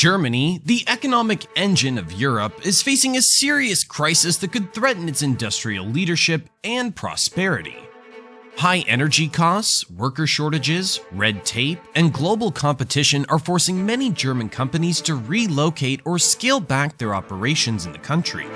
Germany, the economic engine of Europe, is facing a serious crisis that could threaten its industrial leadership and prosperity. High energy costs, worker shortages, red tape, and global competition are forcing many German companies to relocate or scale back their operations in the country.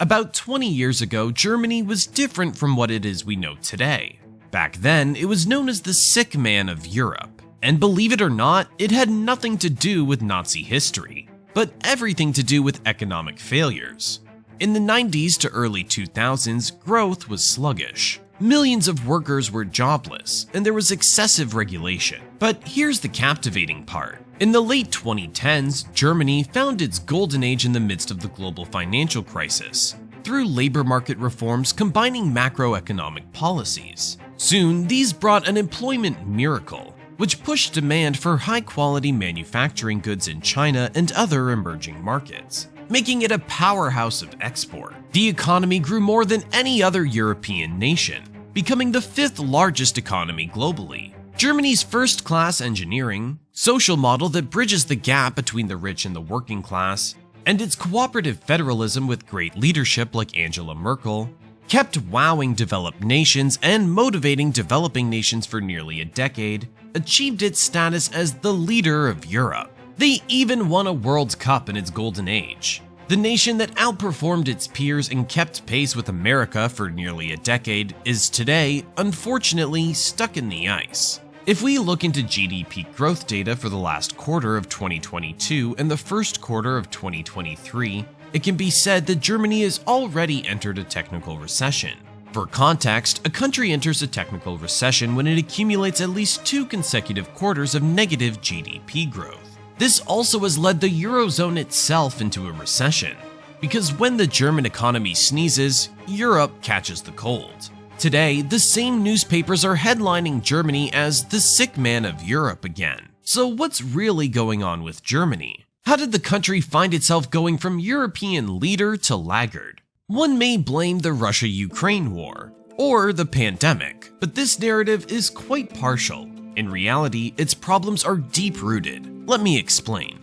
About 20 years ago, Germany was different from what it is we know today. Back then, it was known as the sick man of Europe. And believe it or not, it had nothing to do with Nazi history, but everything to do with economic failures. In the 90s to early 2000s, growth was sluggish. Millions of workers were jobless, and there was excessive regulation. But here's the captivating part. In the late 2010s, Germany found its golden age in the midst of the global financial crisis, through labor market reforms combining macroeconomic policies. Soon, these brought an employment miracle, which pushed demand for high-quality manufacturing goods in China and other emerging markets, making it a powerhouse of export. The economy grew more than any other European nation, becoming the fifth largest economy globally. Germany's first-class engineering, social model that bridges the gap between the rich and the working class, and its cooperative federalism with great leadership like Angela Merkel, kept wowing developed nations and motivating developing nations for nearly a decade, achieved its status as the leader of Europe. They even won a World Cup in its golden age. The nation that outperformed its peers and kept pace with America for nearly a decade is today, unfortunately, stuck in the ice. If we look into GDP growth data for the last quarter of 2022 and the first quarter of 2023, it can be said that Germany has already entered a technical recession. For context, a country enters a technical recession when it accumulates at least 2 consecutive quarters of negative GDP growth. This also has led the Eurozone itself into a recession, because when the German economy sneezes, Europe catches the cold. Today, the same newspapers are headlining Germany as the sick man of Europe again. So what's really going on with Germany? How did the country find itself going from European leader to laggard? One may blame the Russia-Ukraine war, or the pandemic, but this narrative is quite partial. In reality, its problems are deep-rooted. Let me explain.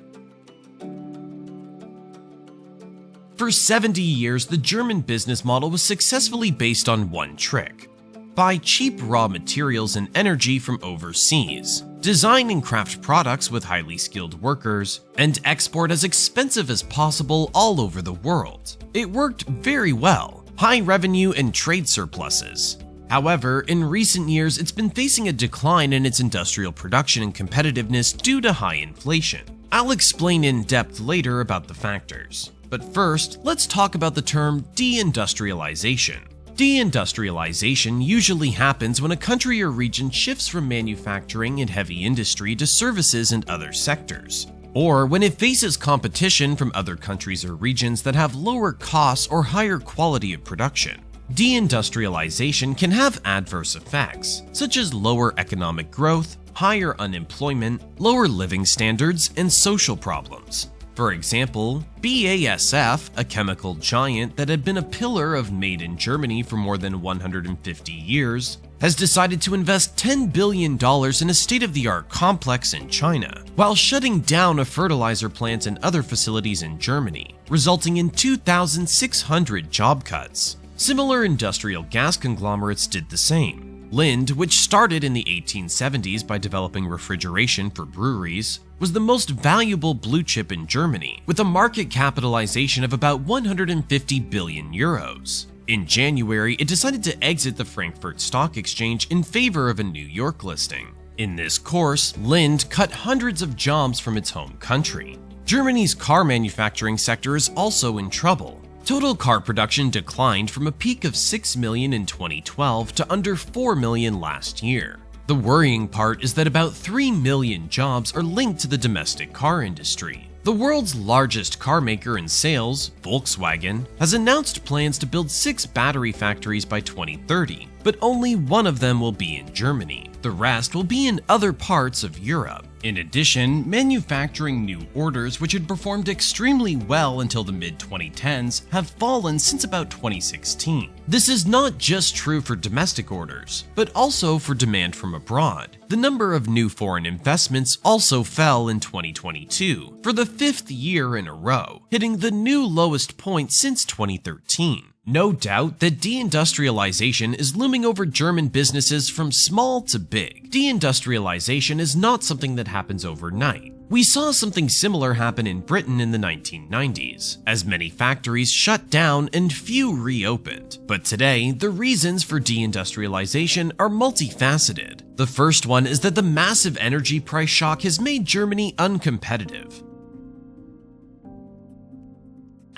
For 70 years, the German business model was successfully based on one trick: buy cheap raw materials and energy from overseas, design and craft products with highly skilled workers, and export as expensive as possible all over the world. It worked very well, high revenue and trade surpluses. However, in recent years, it's been facing a decline in its industrial production and competitiveness due to high inflation. I'll explain in depth later about the factors. But first, let's talk about the term deindustrialization. Deindustrialization usually happens when a country or region shifts from manufacturing and heavy industry to services and other sectors, or when it faces competition from other countries or regions that have lower costs or higher quality of production. Deindustrialization can have adverse effects, such as lower economic growth, higher unemployment, lower living standards, and social problems. For example, BASF, a chemical giant that had been a pillar of Made in Germany for more than 150 years, has decided to invest $10 billion in a state-of-the-art complex in China, while shutting down a fertilizer plant and other facilities in Germany, resulting in 2,600 job cuts. Similar industrial gas conglomerates did the same. Lind, which started in the 1870s by developing refrigeration for breweries, was the most valuable blue chip in Germany, with a market capitalization of about 150 billion euros. In January, it decided to exit the Frankfurt Stock Exchange in favor of a New York listing. In this course, Lind cut hundreds of jobs from its home country. Germany's car manufacturing sector is also in trouble. Total car production declined from a peak of 6 million in 2012 to under 4 million last year. The worrying part is that about 3 million jobs are linked to the domestic car industry. The world's largest car maker in sales, Volkswagen, has announced plans to build 6 battery factories by 2030, but only one of them will be in Germany. The rest will be in other parts of Europe. In addition, manufacturing new orders, which had performed extremely well until the mid-2010s, have fallen since about 2016. This is not just true for domestic orders, but also for demand from abroad. The number of new foreign investments also fell in 2022, for the 5th year in a row, hitting the new lowest point since 2013. No doubt that deindustrialization is looming over German businesses from small to big. Deindustrialization is not something that happens overnight. We saw something similar happen in Britain in the 1990s, as many factories shut down and few reopened. But today, the reasons for deindustrialization are multifaceted. The first one is that the massive energy price shock has made Germany uncompetitive.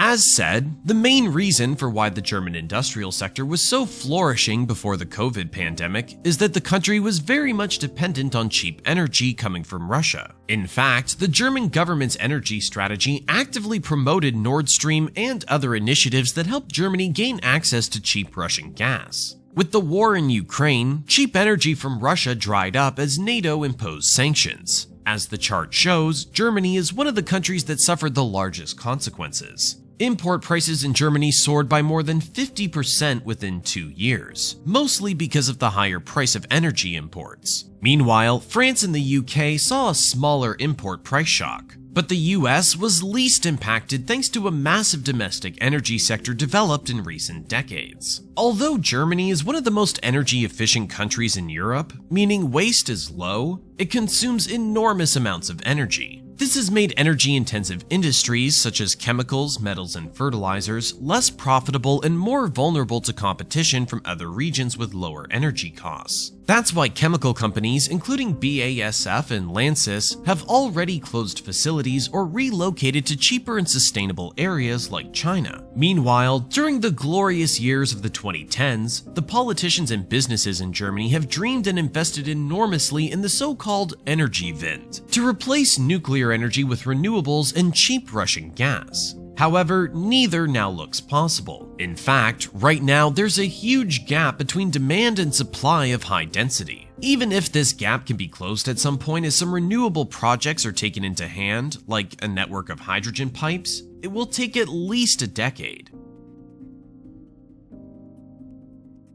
As said, the main reason for why the German industrial sector was so flourishing before the COVID pandemic is that the country was very much dependent on cheap energy coming from Russia. In fact, the German government's energy strategy actively promoted Nord Stream and other initiatives that helped Germany gain access to cheap Russian gas. With the war in Ukraine, cheap energy from Russia dried up as NATO imposed sanctions. As the chart shows, Germany is one of the countries that suffered the largest consequences. Import prices in Germany soared by more than 50% within 2 years, mostly because of the higher price of energy imports. Meanwhile, France and the UK saw a smaller import price shock, but the US was least impacted thanks to a massive domestic energy sector developed in recent decades. Although Germany is one of the most energy-efficient countries in Europe, meaning waste is low, it consumes enormous amounts of energy. This has made energy-intensive industries such as chemicals, metals, and fertilizers less profitable and more vulnerable to competition from other regions with lower energy costs. That's why chemical companies, including BASF and Lanxess, have already closed facilities or relocated to cheaper and sustainable areas like China. Meanwhile, during the glorious years of the 2010s, the politicians and businesses in Germany have dreamed and invested enormously in the so-called Energiewende, to replace nuclear energy with renewables and cheap Russian gas. However, neither now looks possible. In fact, right now there's a huge gap between demand and supply of high density. Even if this gap can be closed at some point as some renewable projects are taken into hand, like a network of hydrogen pipes, it will take at least a decade.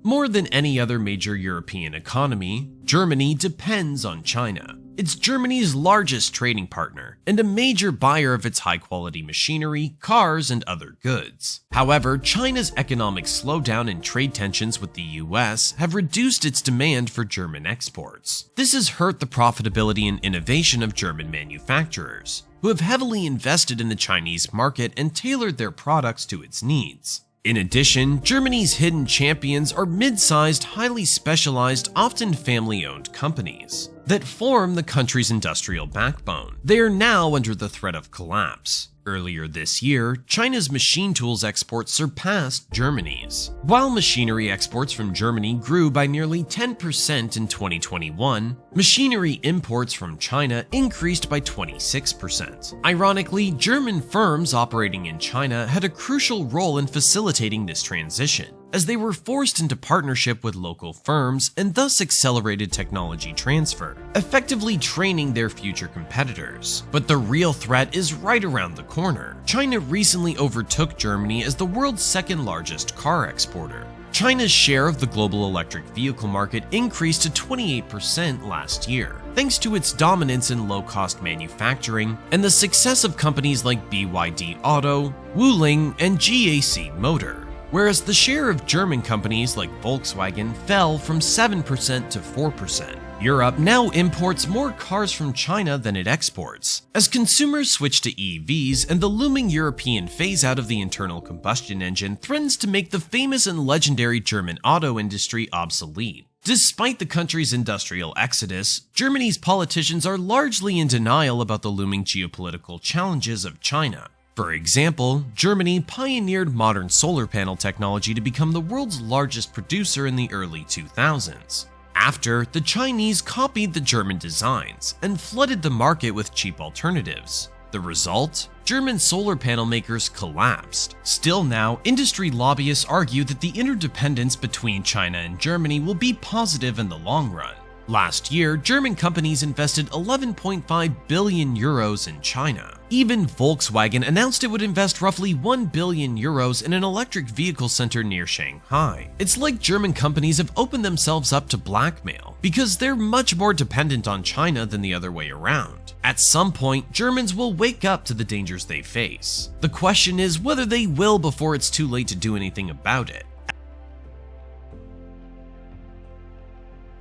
More than any other major European economy, Germany depends on China. It's Germany's largest trading partner, and a major buyer of its high-quality machinery, cars, and other goods. However, China's economic slowdown and trade tensions with the US have reduced its demand for German exports. This has hurt the profitability and innovation of German manufacturers, who have heavily invested in the Chinese market and tailored their products to its needs. In addition, Germany's hidden champions are mid-sized, highly specialized, often family-owned companies that form the country's industrial backbone. They are now under the threat of collapse. Earlier this year, China's machine tools exports surpassed Germany's. While machinery exports from Germany grew by nearly 10% in 2021, machinery imports from China increased by 26%. Ironically, German firms operating in China had a crucial role in facilitating this transition, as they were forced into partnership with local firms and thus accelerated technology transfer, effectively training their future competitors. But the real threat is right around the corner. China recently overtook Germany as the world's second largest car exporter. China's share of the global electric vehicle market increased to 28% last year, thanks to its dominance in low-cost manufacturing and the success of companies like BYD Auto, Wuling, and GAC Motor. Whereas the share of German companies like Volkswagen fell from 7% to 4%. Europe now imports more cars from China than it exports, as consumers switch to EVs and the looming European phase-out of the internal combustion engine threatens to make the famous and legendary German auto industry obsolete. Despite the country's industrial exodus, Germany's politicians are largely in denial about the looming geopolitical challenges of China. For example, Germany pioneered modern solar panel technology to become the world's largest producer in the early 2000s. After, the Chinese copied the German designs and flooded the market with cheap alternatives. The result? German solar panel makers collapsed. Still now, industry lobbyists argue that the interdependence between China and Germany will be positive in the long run. Last year, German companies invested 11.5 billion euros in China. Even Volkswagen announced it would invest roughly 1 billion euros in an electric vehicle center near Shanghai. It's like German companies have opened themselves up to blackmail because they're much more dependent on China than the other way around. At some point, Germans will wake up to the dangers they face. The question is whether they will before it's too late to do anything about it.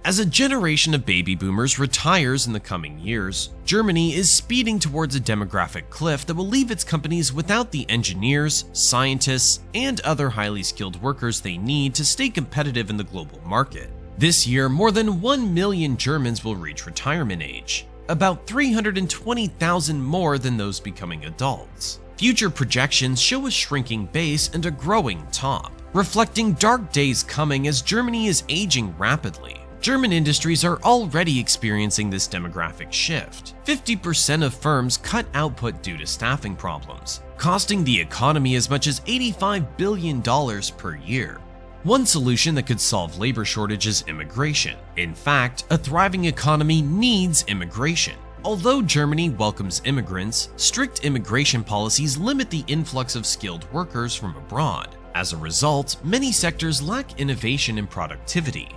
As a generation of baby boomers retires in the coming years, Germany is speeding towards a demographic cliff that will leave its companies without the engineers, scientists, and other highly skilled workers they need to stay competitive in the global market. This year, more than 1 million Germans will reach retirement age, about 320,000 more than those becoming adults. Future projections show a shrinking base and a growing top, reflecting dark days coming as Germany is aging rapidly. German industries are already experiencing this demographic shift. 50% of firms cut output due to staffing problems, costing the economy as much as $85 billion per year. One solution that could solve labor shortage is immigration. In fact, a thriving economy needs immigration. Although Germany welcomes immigrants, strict immigration policies limit the influx of skilled workers from abroad. As a result, many sectors lack innovation and productivity.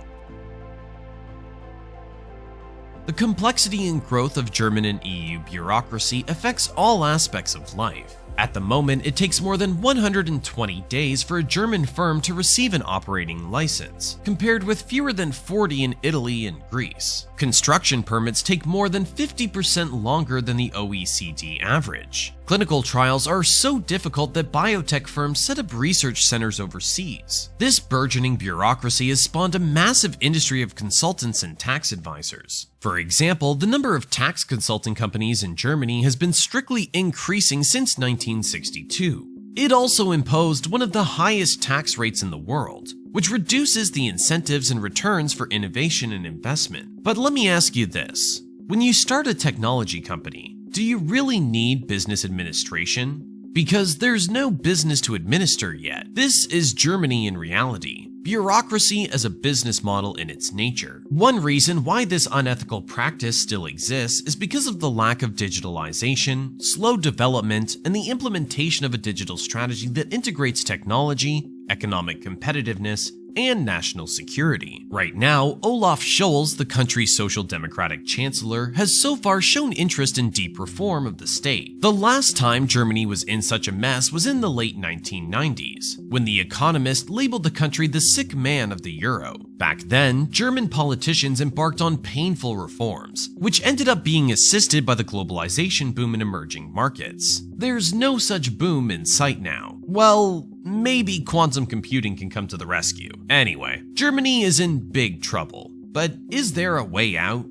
The complexity and growth of German and EU bureaucracy affects all aspects of life. At the moment, it takes more than 120 days for a German firm to receive an operating license, compared with fewer than 40 in Italy and Greece. Construction permits take more than 50% longer than the OECD average. Clinical trials are so difficult that biotech firms set up research centers overseas. This burgeoning bureaucracy has spawned a massive industry of consultants and tax advisors. For example, the number of tax consulting companies in Germany has been strictly increasing since 1962. It also imposed one of the highest tax rates in the world, which reduces the incentives and returns for innovation and investment. But let me ask you this: when you start a technology company, do you really need business administration? Because there's no business to administer yet. This is Germany in reality. Bureaucracy as a business model in its nature. One reason why this unethical practice still exists is because of the lack of digitalization, slow development, and the implementation of a digital strategy that integrates technology, economic competitiveness, and national security. Right now, Olaf Scholz, the country's social democratic chancellor, has so far shown interest in deep reform of the state. The last time Germany was in such a mess was in the late 1990s, when The Economist labeled the country the sick man of the euro. Back then, German politicians embarked on painful reforms, which ended up being assisted by the globalization boom in emerging markets. There's no such boom in sight now. Well, maybe quantum computing can come to the rescue. Anyway, Germany is in big trouble, but is there a way out?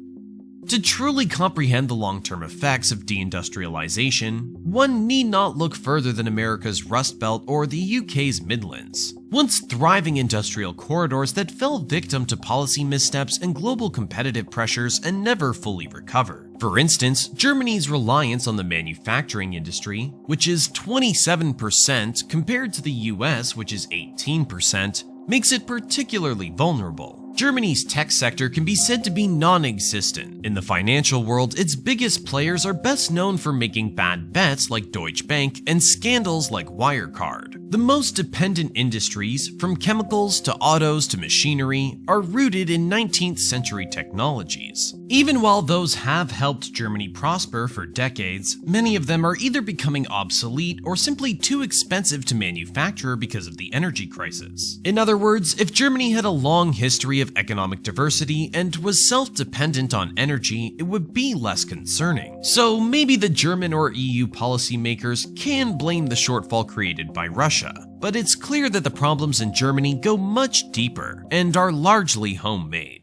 To truly comprehend the long-term effects of deindustrialization, one need not look further than America's Rust Belt or the UK's Midlands, once thriving industrial corridors that fell victim to policy missteps and global competitive pressures and never fully recovered. For instance, Germany's reliance on the manufacturing industry, which is 27% compared to the US, which is 18%, makes it particularly vulnerable. Germany's tech sector can be said to be non-existent. In the financial world, its biggest players are best known for making bad bets like Deutsche Bank and scandals like Wirecard. The most dependent industries, from chemicals to autos to machinery, are rooted in 19th century technologies. Even while those have helped Germany prosper for decades, many of them are either becoming obsolete or simply too expensive to manufacture because of the energy crisis. In other words, if Germany had a long history of economic diversity and was self-dependent on energy, it would be less concerning. So maybe the German or EU policymakers can blame the shortfall created by Russia, but it's clear that the problems in Germany go much deeper and are largely homemade.